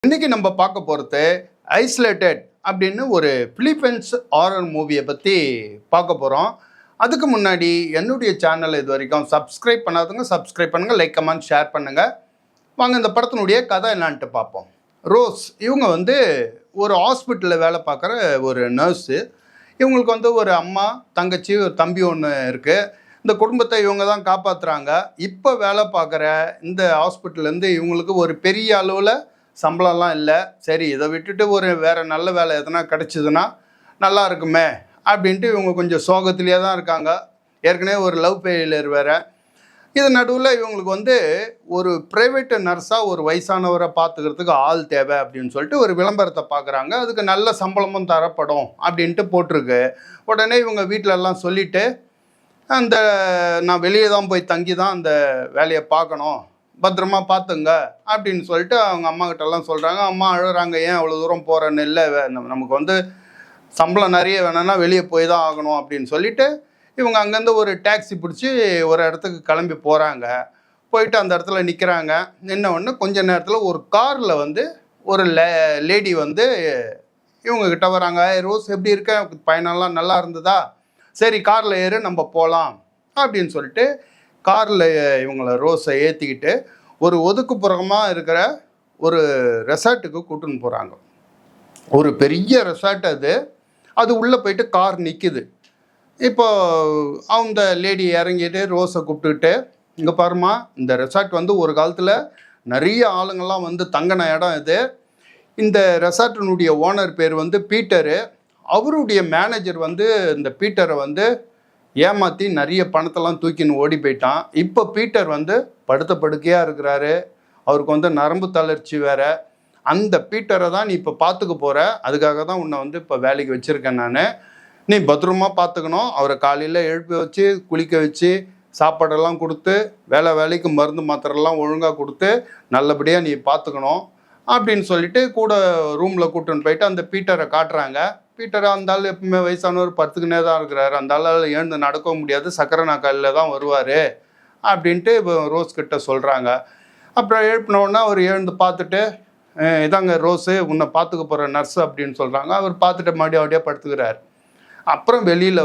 இன்னைக்கு நம்ம பார்க்க போகிறது ஐசோலேட்டட் அப்படின்னு ஒரு பிலிப்பைன்ஸ் ஹாரர் மூவியை பற்றி பார்க்க போகிறோம். அதுக்கு முன்னாடி என்னுடைய சேனல் இது வரைக்கும் சப்ஸ்கிரைப் பண்ணாதவங்க சப்ஸ்கிரைப் பண்ணுங்கள், லைக் கமெண்ட் ஷேர் பண்ணுங்கள். வாங்க இந்த படத்தினுடைய கதை என்னான்ட்டு பார்ப்போம். ரோஸ் இவங்க ஒரு ஹாஸ்பிட்டலில் வேலை பார்க்குற ஒரு நர்ஸு. இவங்களுக்கு ஒரு அம்மா, தங்கச்சி, ஒரு தம்பி ஒன்று இருக்குது. இந்த குடும்பத்தை இவங்க தான் காப்பாற்றுறாங்க. இப்போ வேலை பார்க்குற இந்த ஹாஸ்பிட்டல்லேருந்து இவங்களுக்கு ஒரு பெரிய அளவில் சம்பளம்லாம் இல்லை. சரி, இதை விட்டுட்டு வேறு நல்ல வேலை எதனா கிடச்சிதுன்னா நல்லா இருக்குமே அப்படின்ட்டு இவங்க கொஞ்சம் சோகத்திலே தான் இருக்காங்க. ஏற்கனவே ஒரு லவ் ஃபெயிலியர் வேறு. இது நடுவில் இவங்களுக்கு ஒரு ப்ரைவேட் நர்ஸாக ஒரு வயசானவரை பார்த்துக்கிறதுக்கு ஆள் தேவை அப்படின்னு சொல்லிட்டு ஒரு விளம்பரத்தை பார்க்குறாங்க. அதுக்கு நல்ல சம்பளமும் தரப்படும் அப்படின்ட்டு போட்டிருக்கு. உடனே இவங்க வீட்டிலலாம் சொல்லிவிட்டு நான் வெளியே தான் போய் தங்கி தான் அந்த வேலையை பார்க்கணும், பத்திரமா பார்த்துங்க அப்படின்னு சொல்லிட்டு அவங்க அம்மாக்கிட்டலாம் சொல்கிறாங்க. அம்மா அழுகிறாங்க, ஏன் அவ்வளோ தூரம் போகிறேன்னு. இல்லை, நமக்கு சம்பளம் நிறைய வேணும்னா வெளியே போய் தான் ஆகணும் அப்படின்னு சொல்லிட்டு இவங்க அங்கேருந்து ஒரு டாக்ஸி பிடிச்சி ஒரு இடத்துக்கு கிளம்பி போகிறாங்க. போயிட்டு அந்த இடத்துல நிற்கிறாங்க. நின்ன உடனே கொஞ்ச நேரத்தில் ஒரு காரில் ஒரு லேடி இவங்கக்கிட்ட வராங்க. ரோஸ் எப்படி இருக்க, பயணம்லாம் நல்லா இருந்ததா, சரி காரில் ஏறு நம்ம போகலாம் அப்படின்னு சொல்லிட்டு காரில் இவங்கள ரோஸை ஏற்றிக்கிட்டு ஒரு ஒதுக்குப்புறமாக இருக்கிற ஒரு ரெசார்ட்டுக்கு கூட்டின்னு போகிறாங்க. ஒரு பெரிய ரெசார்ட் அது உள்ளே போயிட்டு கார் நிற்கிது. இப்போ அந்த லேடி இறங்கிட்டு ரோஸை கூப்பிட்டுக்கிட்டு, இங்கே பாருமா, இந்த ரெசார்ட் ஒரு காலத்தில் நிறைய ஆளுங்கள்லாம் தங்கின இடம் இது. இந்த ரெசார்ட்டினுடைய ஓனர் பேர் பீட்டரு. அவருடைய மேனேஜர் இந்த பீட்டரை ஏமாற்றி நிறைய பணத்தெல்லாம் தூக்கின்னு ஓடி போயிட்டான். இப்போ பீட்டர் படுத்த படுக்கையாக இருக்கிறாரு. அவருக்கு நரம்பு தளர்ச்சி வேறு. அந்த பீட்டரை தான் நீ இப்போ பார்த்துக்க போகிற. அதுக்காக தான் உன்னை இப்போ வேலைக்கு வச்சுருக்கேன் நான். நீ பத்திரமா பார்த்துக்கணும். அவரை காலையில் எழுப்பி வச்சு குளிக்க வச்சு சாப்பாடெல்லாம் கொடுத்து வேலைக்கு மருந்து மாத்திரெல்லாம் ஒழுங்காக கொடுத்து நல்லபடியாக நீ பார்த்துக்கணும் அப்படின்னு சொல்லிட்டு கூட ரூமில் கூட்டின்னு போயிட்டு அந்த பீட்டரை காட்டுறாங்க. பீட்டர் அந்த ஆள் எப்பவுமே வயசானவர் படுத்துக்கினே தான் இருக்கிறாரு. அந்த ஆளால் எழுந்து நடக்கவும் முடியாது, சக்கரை நாக்காலில் தான் வருவார் அப்படின்ட்டு இப்போ ரோஸ் கிட்ட சொல்கிறாங்க. அப்புறம் எழுப்பினோன்னா அவர் எழுந்து பார்த்துட்டு, இதாங்க ரோஸு, உன்னை பார்த்துக்க போகிற நர்ஸ் அப்படின்னு சொல்கிறாங்க. அவர் பார்த்துட்டு மறுபடியும் அப்படியே படுத்துக்கிறார். அப்புறம் வெளியில்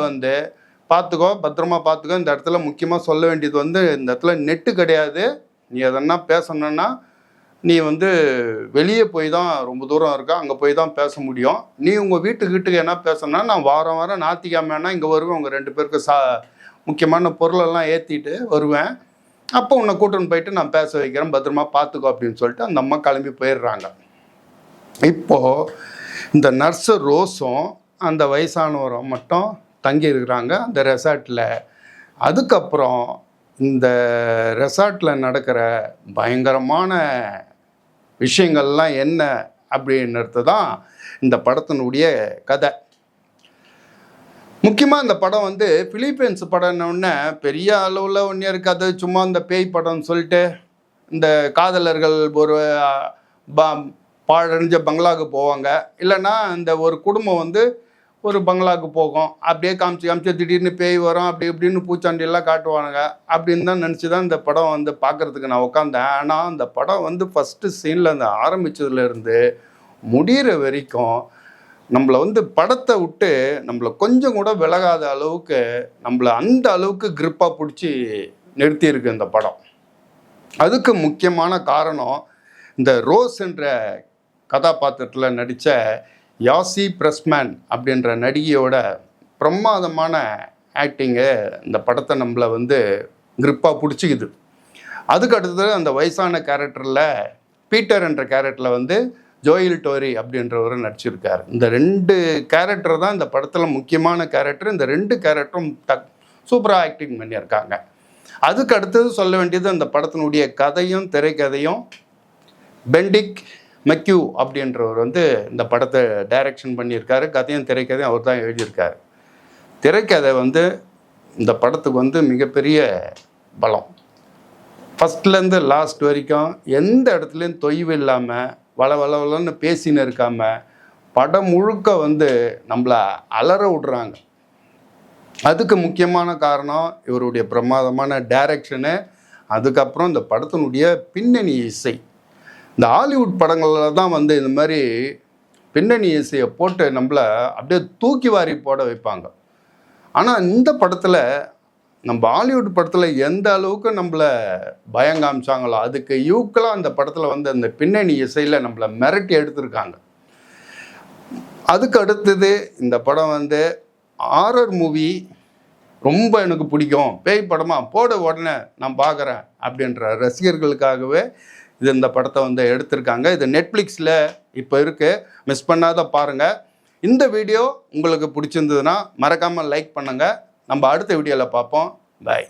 பார்த்துக்கோ, பத்திரமா பார்த்துக்கோ. இந்த இடத்துல முக்கியமாக சொல்ல வேண்டியது இந்த இடத்துல நெட்டு கிடையாது. நீ எதனா பேசணுன்னா நீ வெளியே போய் தான், ரொம்ப தூரம் இருக்கா, அங்கே போய் தான் பேச முடியும். நீ உங்கள் வீட்டுக்கு என்ன பேசணுன்னா நான் வாரம் ஞாயிற்றுக்கிழமைனா இங்கே வருவேன். உங்கள் 2 பேருக்கு முக்கியமான பொருளெல்லாம் ஏற்றிட்டு வருவேன். அப்போ உன்னை கூட்டின்னு போயிட்டு நான் பேச வைக்கிறேன், பத்திரமா பார்த்துக்கோ அப்படின்னு சொல்லிட்டு அந்த அம்மா கிளம்பி போயிடுறாங்க. இப்போது இந்த நர்ஸு ரோஸும் அந்த வயசானவரும் மட்டும் தங்கி இருக்கிறாங்க அந்த ரெசார்ட்டில். அதுக்கப்புறம் இந்த ரெசார்ட்டில் நடக்கிற பயங்கரமான விஷயங்கள்லாம் என்ன அப்படின்றது தான் இந்த படத்தினுடைய கதை. முக்கியமாக இந்த படம் பிலிப்பைன்ஸ் படம்னோடனே பெரிய அளவில் ஒன்றே இருக்காது. சும்மா இந்த பேய் படம்னு சொல்லிட்டு இந்த காதலர்கள் ஒரு பாழடைஞ்ச பங்களாவுக்கு போவாங்க. இல்லைன்னா இந்த ஒரு குடும்பம் ஒரு பங்களாவுக்கு போகும். அப்படியே காமிச்சு திடீர்னு பேய் வரும், அப்படி இப்படின்னு பூச்சாண்டியெல்லாம் காட்டுவானுங்க அப்படின்னு தான் நினச்சி தான் இந்த படம் பார்க்குறதுக்கு நான் உட்காந்தேன். ஆனால் அந்த படம் ஃபஸ்ட்டு சீனில் ஆரம்பித்ததுலேருந்து முடிகிற வரைக்கும் நம்மளை படத்தை விட்டு நம்மளை கொஞ்சம் கூட விலகாத அளவுக்கு நம்மளை அந்த அளவுக்கு கிரிப்பாக பிடிச்சி நிறுத்தியிருக்கு இந்த படம். அதுக்கு முக்கியமான காரணம் இந்த ரோஸ் என்ற கதாபாத்திரத்தில் நடித்த யாசி பிரஸ்மேன் அப்படின்ற நடிகையோட பிரமாதமான ஆக்டிங்கு இந்த படத்தை நம்மளை கிரிப்பாக பிடிச்சிக்குது. அதுக்கு அடுத்தது அந்த வயசான கேரக்டரில் பீட்டர் என்ற கேரக்டரில் ஜோயில் டோரி அப்படின்றவர் நடிச்சிருக்கார். இந்த 2 கேரக்டர் தான் இந்த படத்தில் முக்கியமான கேரக்டர். இந்த 2 கேரக்டரும் சூப்பராக ஆக்டிங் பண்ணியிருக்காங்க. அதுக்கு அடுத்தது சொல்ல வேண்டியது அந்த படத்தினுடைய கதையும் திரைக்கதையும். பெண்டிக் மெக்யூ அப்படின்றவர் இந்த படத்தை டைரக்ஷன் பண்ணியிருக்காரு. கதையும் திரைக்கதையும் அவர் தான் எழுதியிருக்காரு. திரைக்கதை இந்த படத்துக்கு மிகப்பெரிய பலம். ஃபஸ்ட்லேருந்து லாஸ்ட் வரைக்கும் எந்த இடத்துலையும் தொய்வு இல்லாமல் வளவளன்னு பேசின்னு இருக்காமல் படம் முழுக்க நம்மளை அலற விடுறாங்க. அதுக்கு முக்கியமான காரணம் இவருடைய பிரமாதமான டைரக்ஷனு. அதுக்கப்புறம் இந்த படத்தினுடைய பின்னணி இசை இந்த ஹாலிவுட் படங்களில் தான் வந்து இந்த மாதிரி பின்னணி இசையை போட்டு நம்மளை அப்படியே தூக்கி வாரி போட வைப்பாங்க. ஆனால் இந்த படத்தில் நம்ம ஹாலிவுட் படத்தில் எந்த அளவுக்கு நம்மளை பயம் காமிச்சாங்களோ அதுக்கு ஈக்குவலாக அந்த படத்தில் வந்து அந்த பின்னணி இசையில் நம்மளை மிரட்டி எடுத்திருக்காங்க. அதுக்கு அடுத்தது இந்த படம் வந்து ஹாரர் மூவி ரொம்ப எனக்கு பிடிக்கும், பேய் படமாக போட உடனே நான் பார்க்குறேன் அப்படின்ற ரசிகர்களுக்காகவே இந்த படத்தை வந்து எடுத்திருக்காங்க. இது நெட்ஃப்ளிக்ஸில் இப்போ இருக்குது, மிஸ் பண்ணாத பாருங்கள். இந்த வீடியோ உங்களுக்கு பிடிச்சிருந்ததுன்னா மறக்காமல் லைக் பண்ணுங்கள். நம்ம அடுத்த வீடியோவில் பார்ப்போம். பாய்.